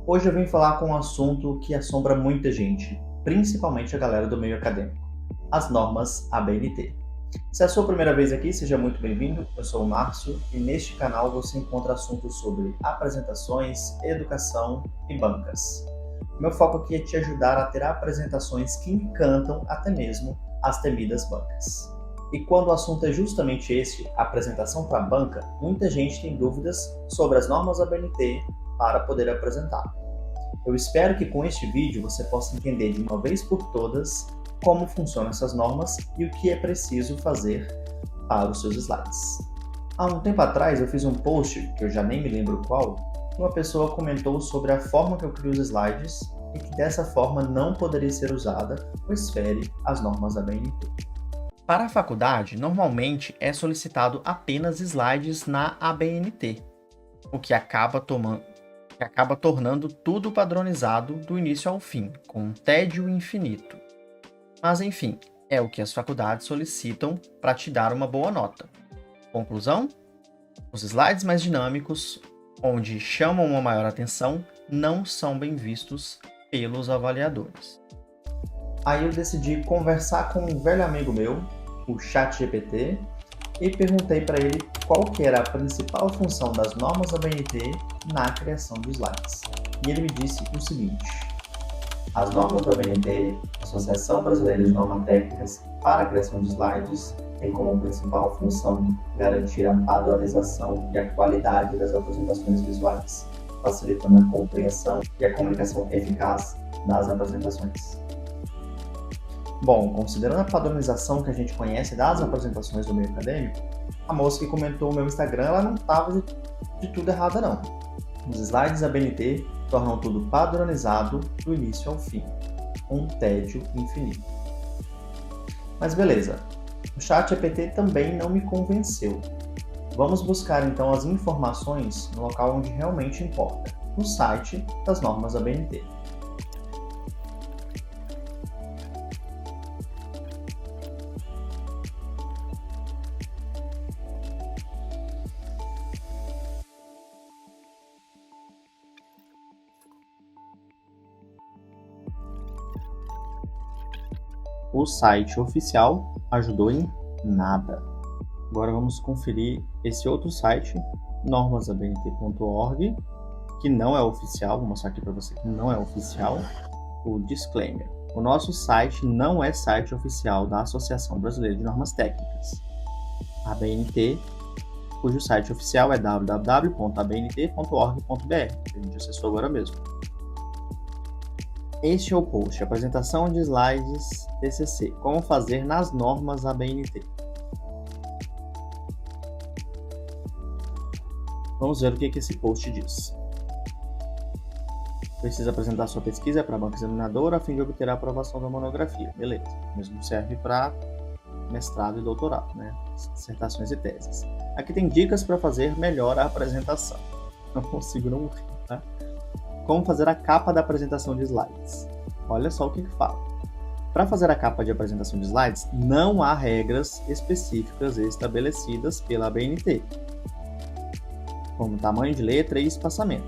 Hoje eu vim falar com um assunto que assombra muita gente, principalmente a galera do meio acadêmico: as normas ABNT. Se é a sua primeira vez aqui, seja muito bem-vindo. Eu sou o Márcio e neste canal você encontra assuntos sobre apresentações, educação e bancas. Meu foco aqui é te ajudar a ter apresentações que encantam até mesmo as temidas bancas. E quando o assunto é justamente esse, apresentação para a banca, muita gente tem dúvidas sobre as normas ABNT para poder apresentar. Eu espero que com este vídeo você possa entender de uma vez por todas como funcionam essas normas e o que é preciso fazer para os seus slides. Há um tempo atrás eu fiz um post, que eu já nem me lembro qual, e uma pessoa comentou sobre a forma que eu crio os slides e que dessa forma não poderia ser usada, pois fere as normas ABNT. Para a faculdade, normalmente é solicitado apenas slides na ABNT, o que acaba tornando tudo padronizado do início ao fim, com um tédio infinito. Mas enfim, é o que as faculdades solicitam para te dar uma boa nota. Conclusão? Os slides mais dinâmicos, onde chamam uma maior atenção, não são bem vistos pelos avaliadores. Aí eu decidi conversar com um velho amigo meu, o ChatGPT, e perguntei para ele qual que era a principal função das normas ABNT na criação de slides. E ele me disse o seguinte: as normas da ABNT, Associação Brasileira de Normas Técnicas para a Criação de Slides, têm como principal função garantir a padronização e a qualidade das apresentações visuais, facilitando a compreensão e a comunicação eficaz das apresentações. Bom, considerando a padronização que a gente conhece das apresentações do meio acadêmico, a moça que comentou o meu Instagram, ela não estava de tudo errada não. Os slides ABNT tornam tudo padronizado do início ao fim. Um tédio infinito. Mas beleza, o ChatGPT também não me convenceu. Vamos buscar então as informações no local onde realmente importa, no site das normas ABNT. O site oficial ajudou em nada. Agora vamos conferir esse outro site, normasabnt.org, que não é oficial. Vou mostrar aqui para você que não é oficial. O disclaimer: o nosso site não é site oficial da Associação Brasileira de Normas Técnicas, ABNT, cujo site oficial é www.abnt.org.br, que a gente acessou agora mesmo. Este é o post: apresentação de slides TCC, como fazer nas normas ABNT. Vamos ver o que esse post diz. Precisa apresentar sua pesquisa para a banca examinadora a fim de obter a aprovação da monografia. Beleza, o mesmo serve para mestrado e doutorado, né? Dissertações e teses. Aqui tem dicas para fazer melhor a apresentação. Não consigo não rir, tá? Como fazer a capa da apresentação de slides. Olha só o que fala. Para fazer a capa de apresentação de slides, não há regras específicas estabelecidas pela ABNT, como tamanho de letra e espaçamento.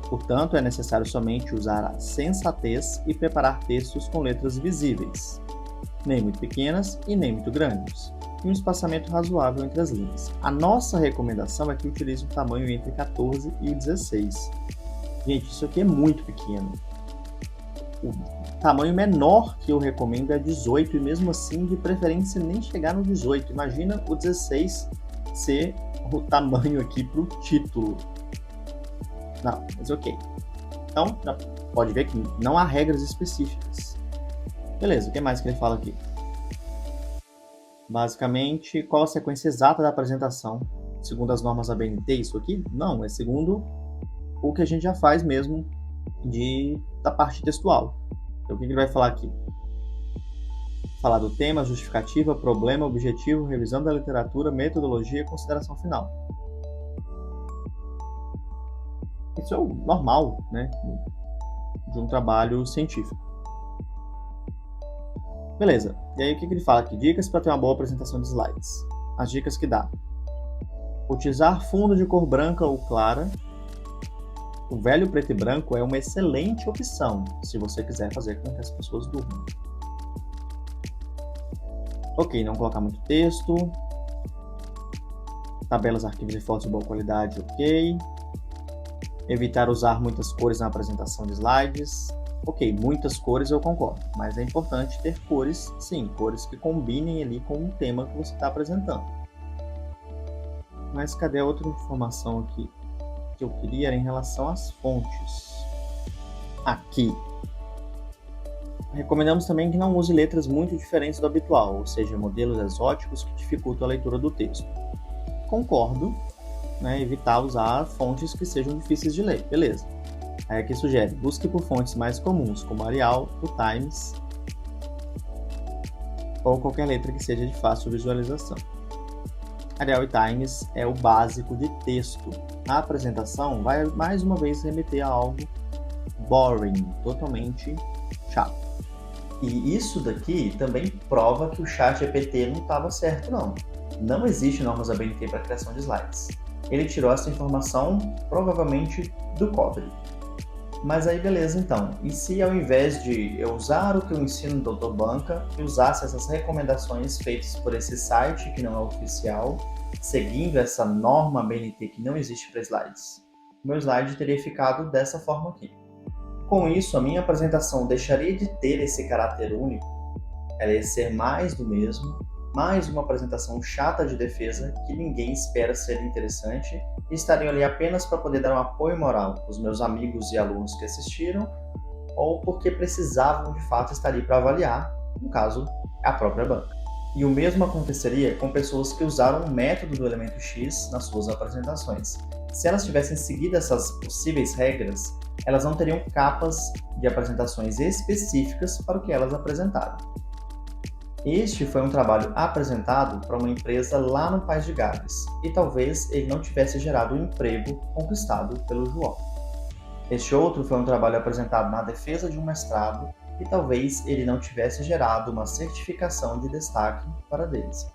Portanto, é necessário somente usar a sensatez e preparar textos com letras visíveis, nem muito pequenas e nem muito grandes, e um espaçamento razoável entre as linhas. A nossa recomendação é que utilize um tamanho entre 14 e 16. Gente, isso aqui é muito pequeno. O tamanho menor que eu recomendo é 18, e mesmo assim, de preferência, nem chegar no 18. Imagina o 16 ser o tamanho aqui para o título. Não, mas ok. Então, pode ver que não há regras específicas. Beleza, o que mais que ele fala aqui? Basicamente, qual a sequência exata da apresentação? Segundo as normas ABNT, isso aqui? Não, é segundo o que a gente já faz mesmo da parte textual. Então, o que ele vai falar aqui? Falar do tema, justificativa, problema, objetivo, revisão da literatura, metodologia e consideração final. Isso é o normal, né, de um trabalho científico. Beleza, e aí o que ele fala aqui? Dicas para ter uma boa apresentação de slides. As dicas que dá: utilizar fundo de cor branca ou clara, o velho preto e branco é uma excelente opção se você quiser fazer com que as pessoas durmam. Ok, não colocar muito texto. Tabelas, arquivos e fotos de boa qualidade, ok. Evitar usar muitas cores na apresentação de slides. Ok, muitas cores eu concordo, mas é importante ter cores, sim, cores que combinem ali com o tema que você está apresentando. Mas cadê a outra informação aqui que eu queria? Era em relação às fontes. Aqui. Recomendamos também que não use letras muito diferentes do habitual, ou seja, modelos exóticos que dificultam a leitura do texto. Concordo, né? Evitar usar fontes que sejam difíceis de ler, beleza. Aí aqui sugere, busque por fontes mais comuns, como Arial, o Times, ou qualquer letra que seja de fácil visualização. Arial e Times é o básico de texto. A apresentação vai mais uma vez remeter a algo boring, totalmente chato. E isso daqui também prova que o ChatGPT não estava certo, não. Não existe normas ABNT para criação de slides. Ele tirou essa informação, provavelmente, do código. Mas aí beleza, então. E se ao invés de eu usar o que eu ensino no Doutor Banca, eu usasse essas recomendações feitas por esse site que não é oficial, seguindo essa norma ABNT que não existe para slides? Meu slide teria ficado dessa forma aqui. Com isso, a minha apresentação deixaria de ter esse caráter único, ela ia ser mais do mesmo, mais uma apresentação chata de defesa que ninguém espera ser interessante e estariam ali apenas para poder dar um apoio moral aos meus amigos e alunos que assistiram ou porque precisavam de fato estar ali para avaliar, no caso, a própria banca. E o mesmo aconteceria com pessoas que usaram o método do elemento X nas suas apresentações. Se elas tivessem seguido essas possíveis regras, elas não teriam capas de apresentações específicas para o que elas apresentaram. Este foi um trabalho apresentado para uma empresa lá no País de Gales, e talvez ele não tivesse gerado o emprego conquistado pelo João. Este outro foi um trabalho apresentado na defesa de um mestrado, e talvez ele não tivesse gerado uma certificação de destaque para a Daisy.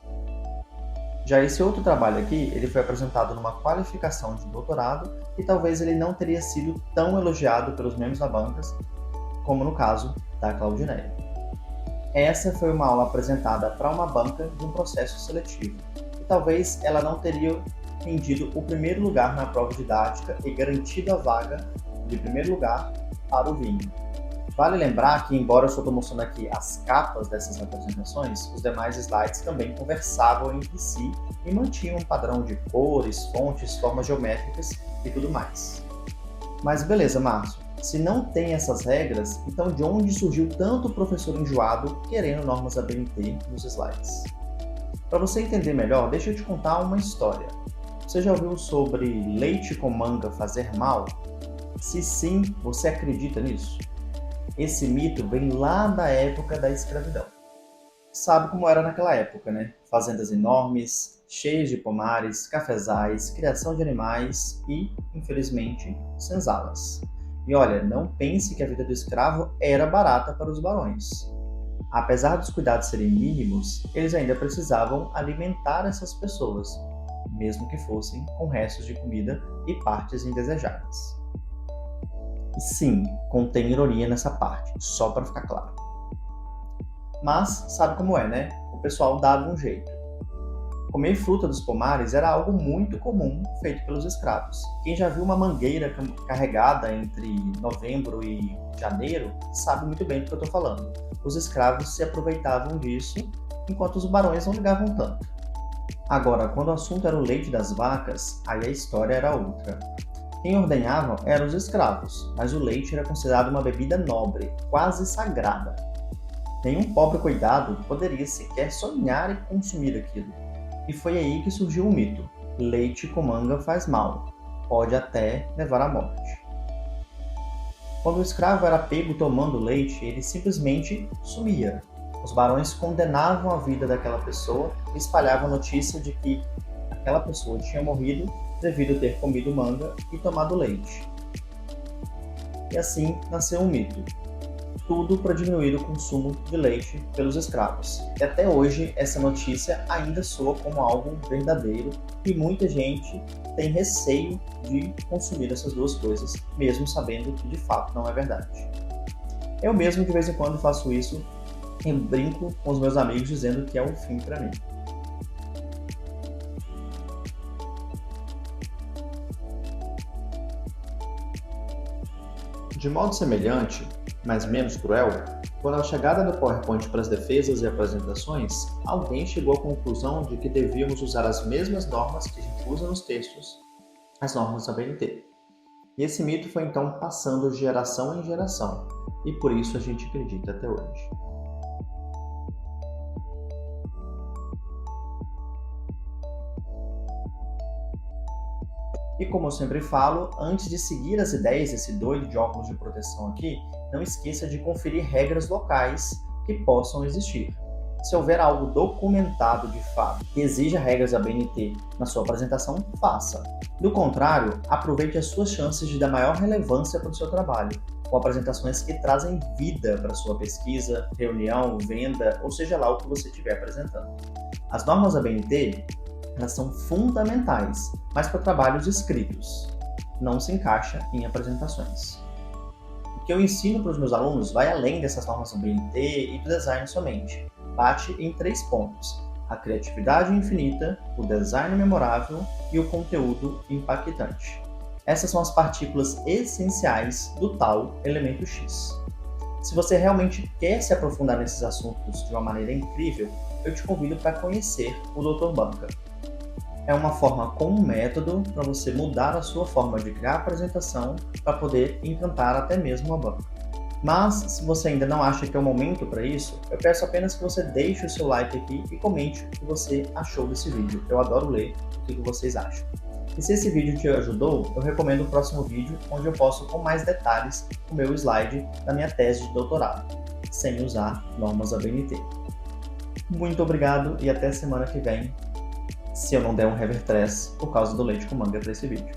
Já esse outro trabalho aqui, ele foi apresentado numa qualificação de doutorado, e talvez ele não teria sido tão elogiado pelos membros da banca, como no caso da Claudineia. Essa foi uma aula apresentada para uma banca de um processo seletivo, e talvez ela não teria rendido o primeiro lugar na prova didática e garantido a vaga de primeiro lugar para o vinho. Vale lembrar que, embora eu só estou mostrando aqui as capas dessas apresentações, os demais slides também conversavam entre si e mantinham um padrão de cores, fontes, formas geométricas e tudo mais. Mas beleza, Márcio. Se não tem essas regras, então de onde surgiu tanto professor enjoado querendo normas ABNT nos slides? Para você entender melhor, deixa eu te contar uma história. Você já ouviu sobre leite com manga fazer mal? Se sim, você acredita nisso? Esse mito vem lá da época da escravidão. Sabe como era naquela época, né? Fazendas enormes, cheias de pomares, cafezais, criação de animais e, infelizmente, senzalas. E olha, não pense que a vida do escravo era barata para os barões. Apesar dos cuidados serem mínimos, eles ainda precisavam alimentar essas pessoas, mesmo que fossem com restos de comida e partes indesejadas. E sim, contém ironia nessa parte, só para ficar claro. Mas sabe como é, né? O pessoal dava um jeito. Comer fruta dos pomares era algo muito comum feito pelos escravos. Quem já viu uma mangueira carregada entre novembro e janeiro sabe muito bem do que eu estou falando. Os escravos se aproveitavam disso, enquanto os barões não ligavam tanto. Agora, quando o assunto era o leite das vacas, aí a história era outra. Quem ordenhava eram os escravos, mas o leite era considerado uma bebida nobre, quase sagrada. Nenhum pobre coitado poderia sequer sonhar em consumir aquilo. E foi aí que surgiu o mito: leite com manga faz mal, pode até levar à morte. Quando o escravo era pego tomando leite, ele simplesmente sumia. Os barões condenavam a vida daquela pessoa e espalhavam a notícia de que aquela pessoa tinha morrido devido a ter comido manga e tomado leite. E assim nasceu um mito. tudo para diminuir o consumo de leite pelos escravos. E até hoje essa notícia ainda soa como algo verdadeiro e muita gente tem receio de consumir essas duas coisas, mesmo sabendo que de fato não é verdade. Eu mesmo de vez em quando faço isso e brinco com os meus amigos dizendo que é o fim para mim. De modo semelhante, mas menos cruel, quando a chegada do PowerPoint para as defesas e apresentações, alguém chegou à conclusão de que devíamos usar as mesmas normas que a gente usa nos textos, as normas da BNT. E esse mito foi então passando de geração em geração, e por isso a gente acredita até hoje. E como eu sempre falo, antes de seguir as ideias desse doido de óculos de proteção aqui, não esqueça de conferir regras locais que possam existir. Se houver algo documentado de fato que exija regras da BNT na sua apresentação, faça. Do contrário, aproveite as suas chances de dar maior relevância para o seu trabalho, com apresentações que trazem vida para a sua pesquisa, reunião, venda, ou seja lá o que você estiver apresentando. As normas da BNT elas são fundamentais, mas para trabalhos escritos, não se encaixa em apresentações. O que eu ensino para os meus alunos vai além dessas normas do BNT e do design somente. Bate em 3 pontos: a criatividade infinita, o design memorável e o conteúdo impactante. Essas são as partículas essenciais do tal elemento X. Se você realmente quer se aprofundar nesses assuntos de uma maneira incrível, eu te convido para conhecer o Dr. Banca. É uma forma com um método para você mudar a sua forma de criar a apresentação para poder encantar até mesmo a banca. Mas, se você ainda não acha que é o momento para isso, eu peço apenas que você deixe o seu like aqui e comente o que você achou desse vídeo. Eu adoro ler o que vocês acham. E se esse vídeo te ajudou, eu recomendo o próximo vídeo, onde eu posto com mais detalhes o meu slide da minha tese de doutorado, sem usar normas da BNT. Muito obrigado e até semana que vem, se eu não der um revertress por causa do leite com manga para esse vídeo.